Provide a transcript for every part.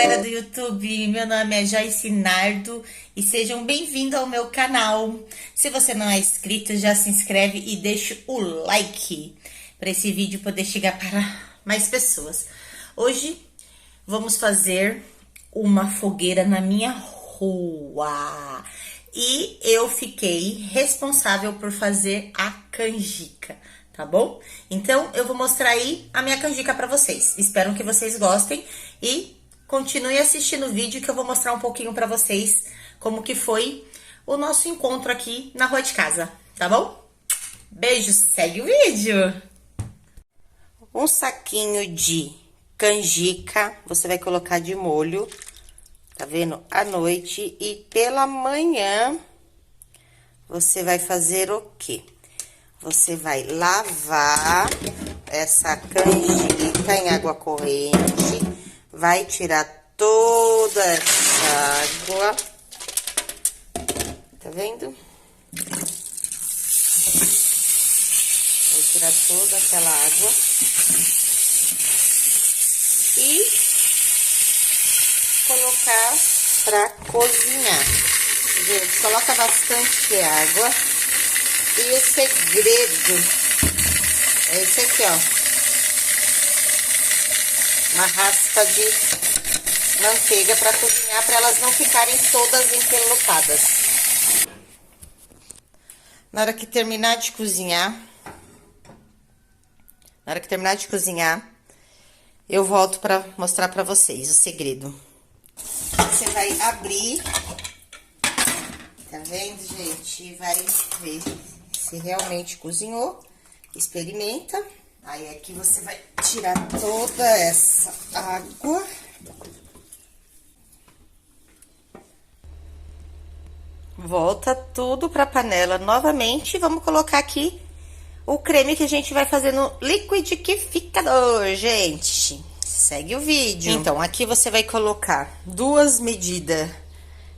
galera do YouTube, meu nome é Joyce Nardo e sejam bem-vindos ao meu canal. Se você não é inscrito, já se inscreve e deixa o like para esse vídeo poder chegar para mais pessoas. Hoje vamos fazer uma fogueira na minha rua e eu fiquei responsável por fazer a canjica. Tá bom? Então, eu vou mostrar aí a minha canjica pra vocês. Espero que vocês gostem e continue assistindo o vídeo que eu vou mostrar um pouquinho pra vocês como que foi o nosso encontro aqui na rua de casa, tá bom? Beijo, segue o vídeo! Um saquinho de canjica, você vai colocar de molho, tá vendo? À noite e pela manhã, você vai fazer o quê? Você vai lavar essa canjica em água corrente, vai tirar toda essa água, tá vendo? Vai tirar toda aquela água e colocar pra cozinhar. Gente, coloca bastante água. E o segredo é esse aqui, ó. Uma raspa de manteiga para cozinhar, para elas não ficarem todas empelotadas. Na hora que terminar de cozinhar, eu volto para mostrar para vocês o segredo. Você vai abrir, tá vendo, gente? E vai ver se realmente cozinhou, experimenta. Aí aqui você vai tirar toda essa água. Volta tudo pra panela novamente. Vamos colocar aqui o creme que a gente vai fazer no liquidificador, gente. Segue o vídeo. Então, aqui você vai colocar 2 medidas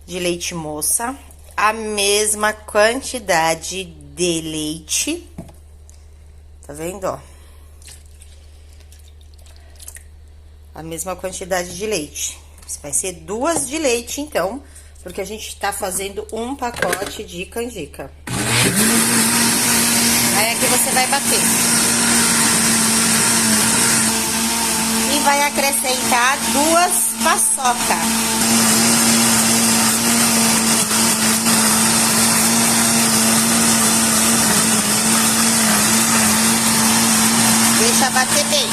de leite moça, a mesma quantidade de leite, tá vendo, ó? A mesma quantidade de leite. Vai ser 2 de leite, então, porque a gente tá fazendo um pacote de canjica. Aí aqui você vai bater. E vai acrescentar 2 paçoca. Deixa bater bem.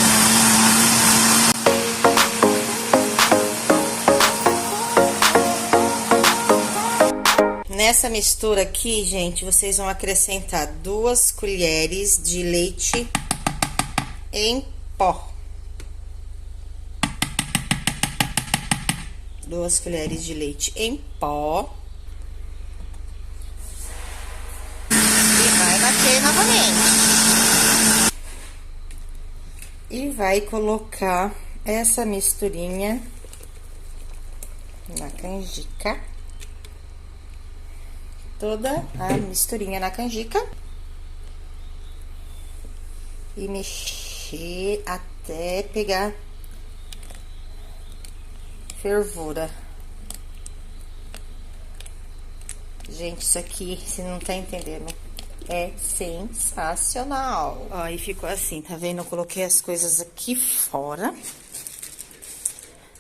Nessa mistura aqui, gente, vocês vão acrescentar 2 colheres de leite em pó. 2 colheres de leite em pó. E vai bater novamente. E vai colocar essa misturinha na canjica. Toda a misturinha na canjica. E mexer até pegar fervura. Gente, isso aqui, você não tá entendendo. É sensacional. Ó, e ficou assim, tá vendo? Eu coloquei as coisas aqui fora.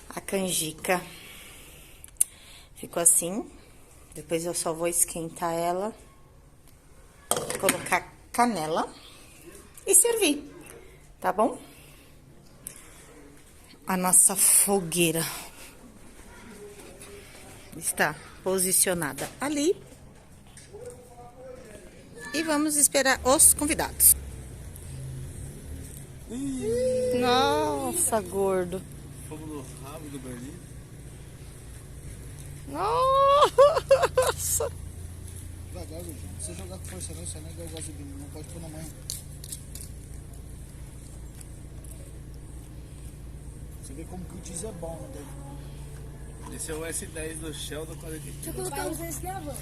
A canjica ficou assim. Depois eu só vou esquentar ela, colocar canela e servir, tá bom? A nossa fogueira está posicionada ali. E vamos esperar os convidados. Nossa, gordo. Fogo no rabo do Berlim. Nossa. Devagar, João. Se você jogar com força não, isso não é igual gasolina. Não pode pôr na mãe. Você vê como que o diesel é bom, né? Esse é o S10 do Shell do 40. Deixa eu colocar vocês na van.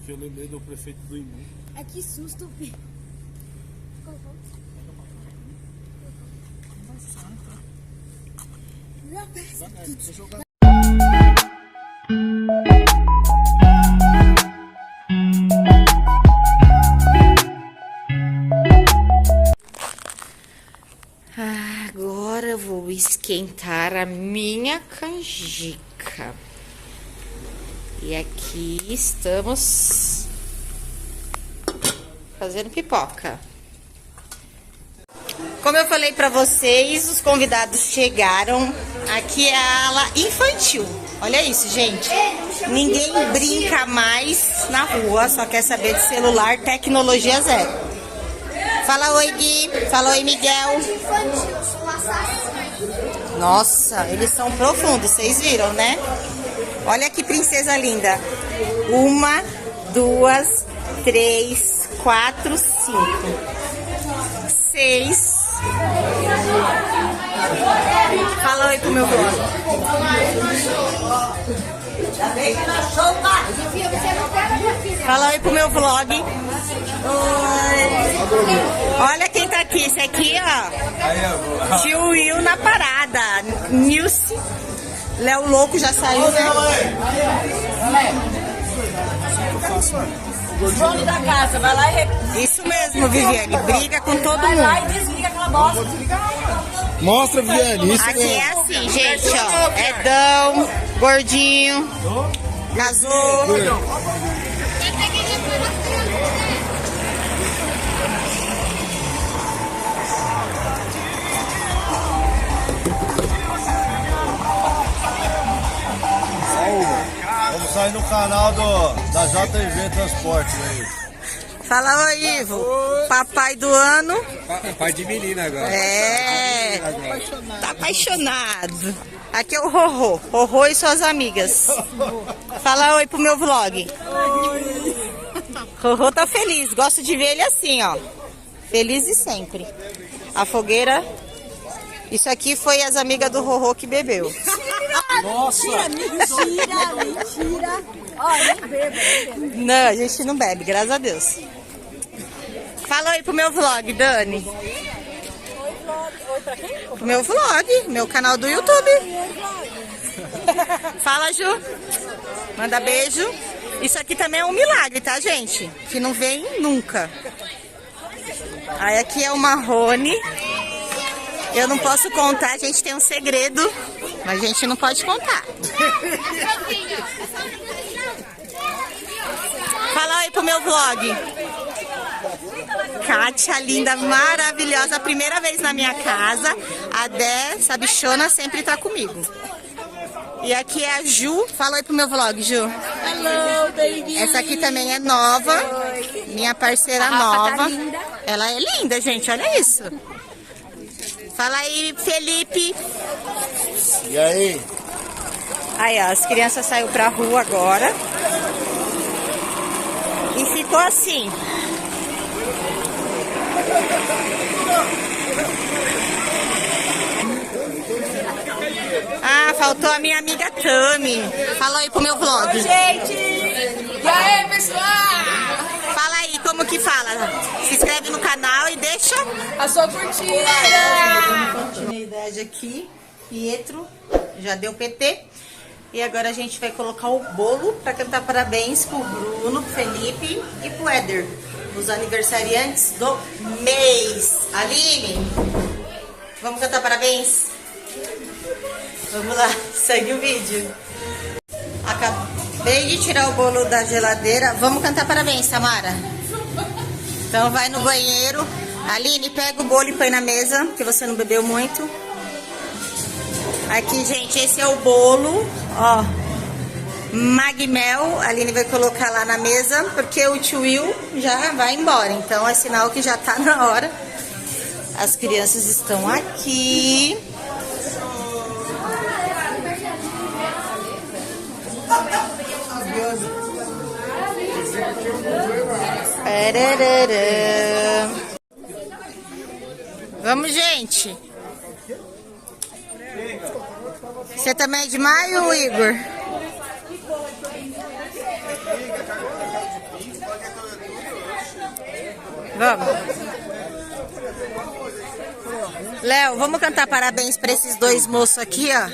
Que eu lembrei do prefeito do Imu. É que susto, Pi. Colocou. Agora eu vou esquentar a minha canjica. E aqui estamos fazendo pipoca. Como eu falei pra vocês, os convidados chegaram. Aqui é a ala infantil. Olha isso, gente. Ninguém brinca mais na rua, só quer saber de celular, tecnologia zero. Fala oi, Gui. Fala oi, Miguel. Nossa, eles são profundos, vocês viram, né? Olha que princesa linda. 1, 2, 3, 4, 5, 6. Fala oi pro meu vlog. Fala oi pro meu vlog. Oi. Olha quem tá aqui. Esse aqui, ó. Tio Will na parada. Nilce. Léo Louco já saiu, né? Dono da casa, vai lá e... Isso mesmo, Viviane. Briga com todo Vai lá e mundo. desliga aquela bosta. Mostra, Viviane, isso Aqui mesmo. é assim, gente, ó. Edão, gordinho, casou. Vamos sair no canal da JV Transportes aí. Fala oi, Ivo. Papai do ano. Pai de menina agora. É. Tá apaixonado. Aqui é o Rorô. Rorô e suas amigas. Fala oi pro meu vlog. Rorô tá feliz. Gosto de ver ele assim, ó. Feliz e sempre. A fogueira. Isso aqui foi as amigas do Rorô que bebeu. Mentira. Ó, nem bebo. Não, a gente não bebe, graças a Deus. Fala aí pro meu vlog, Dani. Oi, pra quem? Pro meu vlog, meu canal do YouTube. Fala, Ju. Manda beijo. Isso aqui também é um milagre, tá, gente? Que não vem nunca. Aí aqui é o Marrone. Eu não posso contar, a gente tem um segredo, mas a gente não pode contar. Fala aí pro meu vlog. Kátia, linda, maravilhosa, primeira vez na minha casa. A Dé, essa bichona, sempre tá comigo. E aqui é a Ju. Fala aí pro meu vlog, Ju. Hello, baby. Essa aqui também é nova. Minha parceira nova. tá linda. Ela é linda, gente, olha isso. Fala aí, Felipe. E aí? Aí, ó, as crianças saíram pra rua agora. E ficou assim. Ah, faltou a minha amiga Tami. Fala aí pro meu vlog. Gente! E aí, pessoal? Fala aí, como que fala? Se inscreve no canal e deixa A sua curtida! continuidade aqui. Pietro, já deu PT. E agora a gente vai colocar o bolo para cantar parabéns pro Bruno, pro Felipe e pro Éder, os aniversariantes do mês. Aline, vamos cantar parabéns? Vamos lá, segue o vídeo. Acabei de tirar o bolo da geladeira. Vamos cantar parabéns, Samara? Então vai no banheiro. Aline, pega o bolo e põe na mesa, que você não bebeu muito. Aqui, gente, esse é o bolo, ó, Magmel. A Aline vai colocar lá na mesa, porque o tio Will já vai embora. Então é sinal que já tá na hora. As crianças estão aqui. Pararara. Vamos, gente. Você também é de maio, Igor? Vamos. Léo, vamos cantar parabéns pra esses dois moços aqui, ó.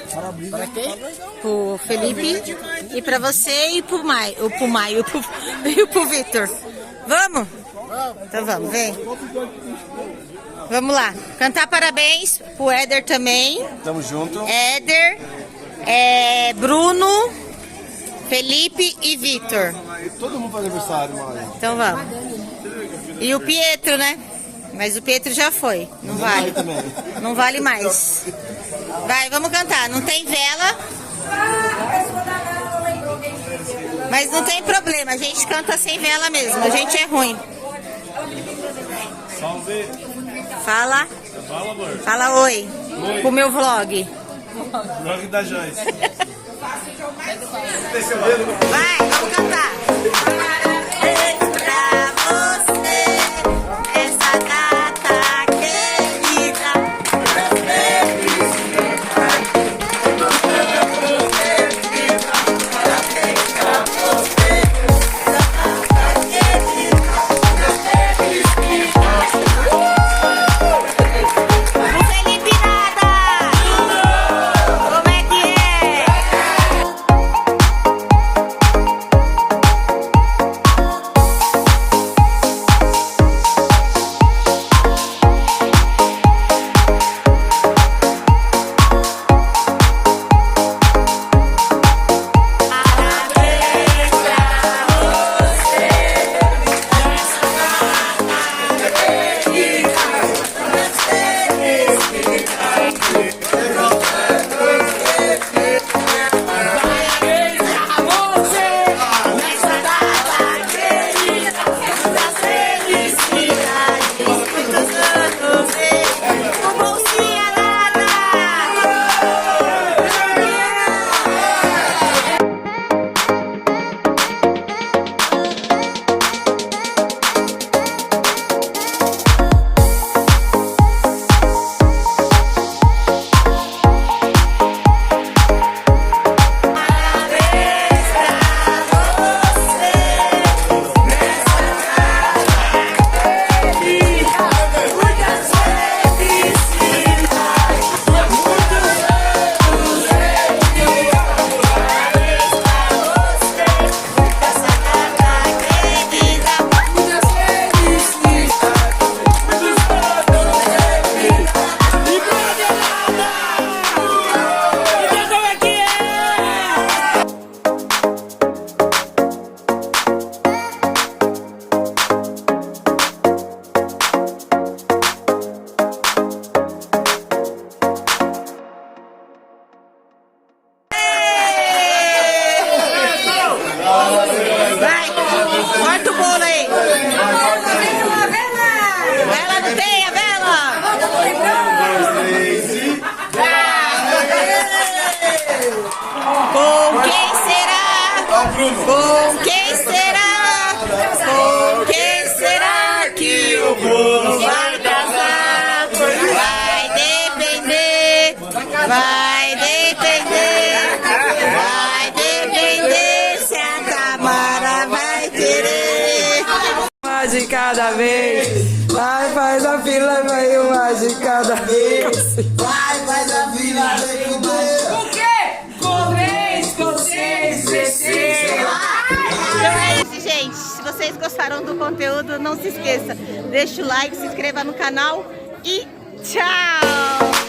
Para quem? Pro Felipe e pra você e pro Maio e pro Vitor. Vamos? Então vamos, vem. Vamos lá. Cantar parabéns pro Éder também. Tamo junto. Éder, Bruno, Felipe e Vitor. Todo mundo faz aniversário, mano. Então vamos. E o Pietro, né? Mas o Pietro já foi. Não vale. Não vale mais. Vai, vamos cantar. Não tem vela. Mas não tem problema. A gente canta sem vela mesmo. A gente é ruim. Salve. Fala. Fala, amor. Fala oi. Pro meu vlog. Vlog da Joyce. Vai, vamos cantar. Parabéns pra você nessa data querida. O Felipe nada. Como é que é? Vai, corta o bolo aí. Vela não tem, a vela. Com quem será? Com quem será? Com quem será que o Bruno vai casar? Vai depender, vai depender, vai depender se a Tamara vai querer. Uma de cada vez. Vai, faz a fila, vai uma de cada vez. Vai, faz a fila, vem comer. O quê? Com 3, com 6, 16. Então é isso, gente. Se vocês gostaram do conteúdo, não se esqueça. Deixa o like, se inscreva no canal e tchau!